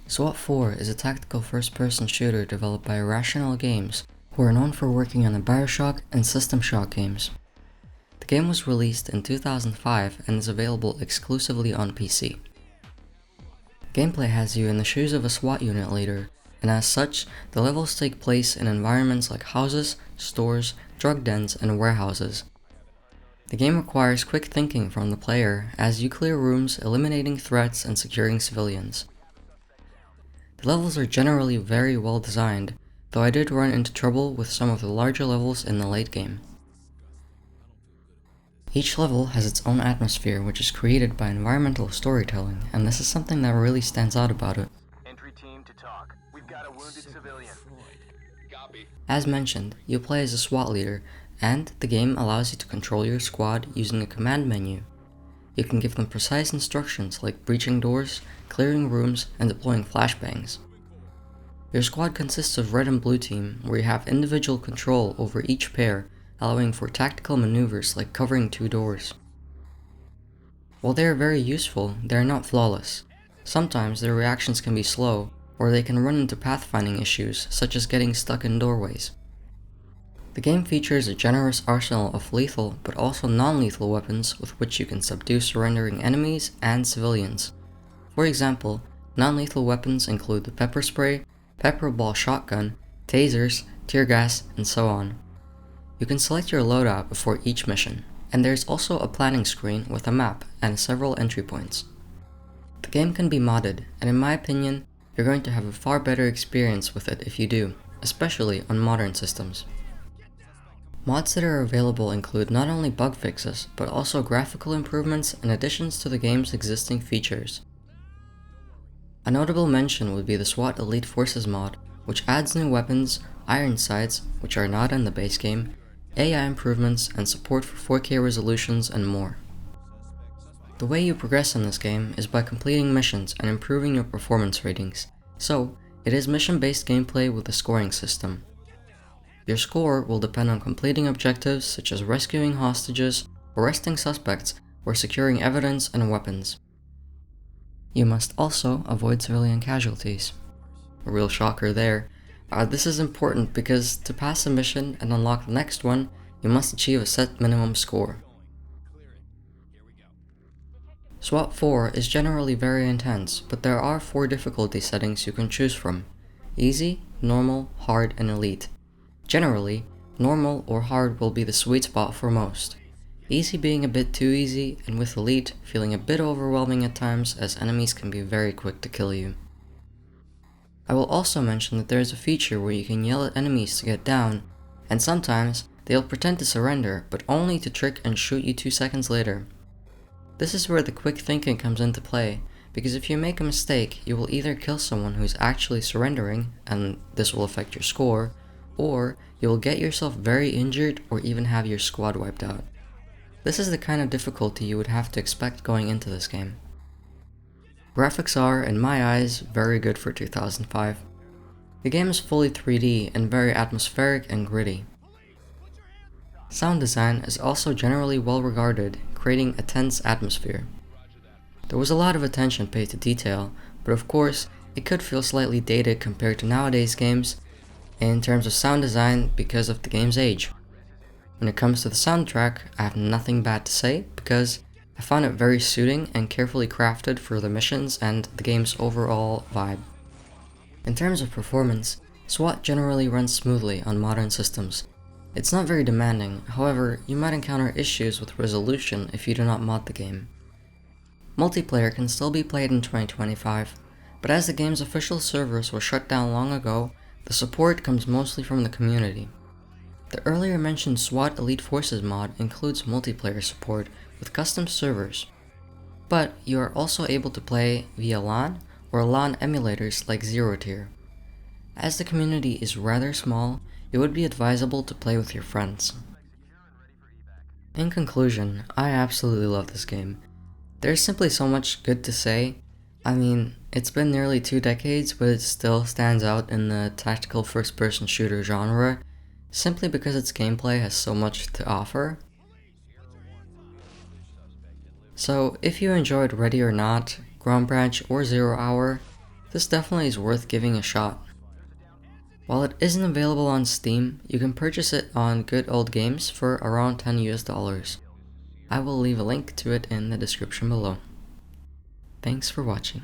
SWAT 4 is a tactical first-person shooter developed by Irrational Games, who are known for working on the Bioshock and System Shock games. The game was released in 2005 and is available exclusively on PC. Gameplay has you in the shoes of a SWAT unit leader, and as such, the levels take place in environments like houses, stores, drug dens, and warehouses. The game requires quick thinking from the player as you clear rooms, eliminating threats and securing civilians. The levels are generally very well designed, though I did run into trouble with some of the larger levels in the late game. Each level has its own atmosphere, which is created by environmental storytelling, and this is something that really stands out about it. Entry team to talk. We've got a wounded civilian. As mentioned, you play as a SWAT leader, and the game allows you to control your squad using a command menu. You can give them precise instructions like breaching doors, clearing rooms, and deploying flashbangs. Your squad consists of red and blue team, where you have individual control over each pair, allowing for tactical maneuvers like covering two doors. While they are very useful, they are not flawless. Sometimes their reactions can be slow, or they can run into pathfinding issues such as getting stuck in doorways. The game features a generous arsenal of lethal but also non-lethal weapons with which you can subdue surrendering enemies and civilians. For example, non-lethal weapons include the pepper spray, pepper ball shotgun, tasers, tear gas, and so on. You can select your loadout before each mission, and there is also a planning screen with a map and several entry points. The game can be modded, and in my opinion, you're going to have a far better experience with it if you do, especially on modern systems. Mods that are available include not only bug fixes, but also graphical improvements and additions to the game's existing features. A notable mention would be the SWAT Elite Forces mod, which adds new weapons, iron sights, which are not in the base game, AI improvements, and support for 4K resolutions and more. The way you progress in this game is by completing missions and improving your performance ratings, so it is mission-based gameplay with a scoring system. Your score will depend on completing objectives such as rescuing hostages, arresting suspects, or securing evidence and weapons. You must also avoid civilian casualties. A real shocker there. This is important because to pass a mission and unlock the next one, you must achieve a set minimum score. SWAT 4 is generally very intense, but there are 4 difficulty settings you can choose from: easy, normal, hard, and elite. Generally, normal or hard will be the sweet spot for most, easy being a bit too easy, and with elite feeling a bit overwhelming at times as enemies can be very quick to kill you. I will also mention that there is a feature where you can yell at enemies to get down, and sometimes they'll pretend to surrender, but only to trick and shoot you 2 seconds later. This is where the quick thinking comes into play, because if you make a mistake, you will either kill someone who is actually surrendering, and this will affect your score, or you will get yourself very injured or even have your squad wiped out. This is the kind of difficulty you would have to expect going into this game. Graphics are, in my eyes, very good for 2005. The game is fully 3D and very atmospheric and gritty. Sound design is also generally well regarded, creating a tense atmosphere. There was a lot of attention paid to detail, but of course, it could feel slightly dated compared to nowadays games in terms of sound design because of the game's age. When it comes to the soundtrack, I have nothing bad to say because I found it very suiting and carefully crafted for the missions and the game's overall vibe. In terms of performance, SWAT generally runs smoothly on modern systems. It's not very demanding, however, you might encounter issues with resolution if you do not mod the game. Multiplayer can still be played in 2025, but as the game's official servers were shut down long ago, the support comes mostly from the community. The earlier mentioned SWAT Elite Forces mod includes multiplayer support with custom servers, but you are also able to play via LAN or LAN emulators like Zero Tier. As the community is rather small, it would be advisable to play with your friends. In conclusion, I absolutely love this game. There's simply so much good to say. I mean, it's been nearly 2 decades, but it still stands out in the tactical first-person shooter genre, simply because its gameplay has so much to offer. So, if you enjoyed Ready or Not, Ground Branch, or Zero Hour, This definitely is worth giving a shot. While it isn't available on Steam, you can purchase it on Good Old Games for around $10 US. I will leave a link to it in the description below. Thanks for watching.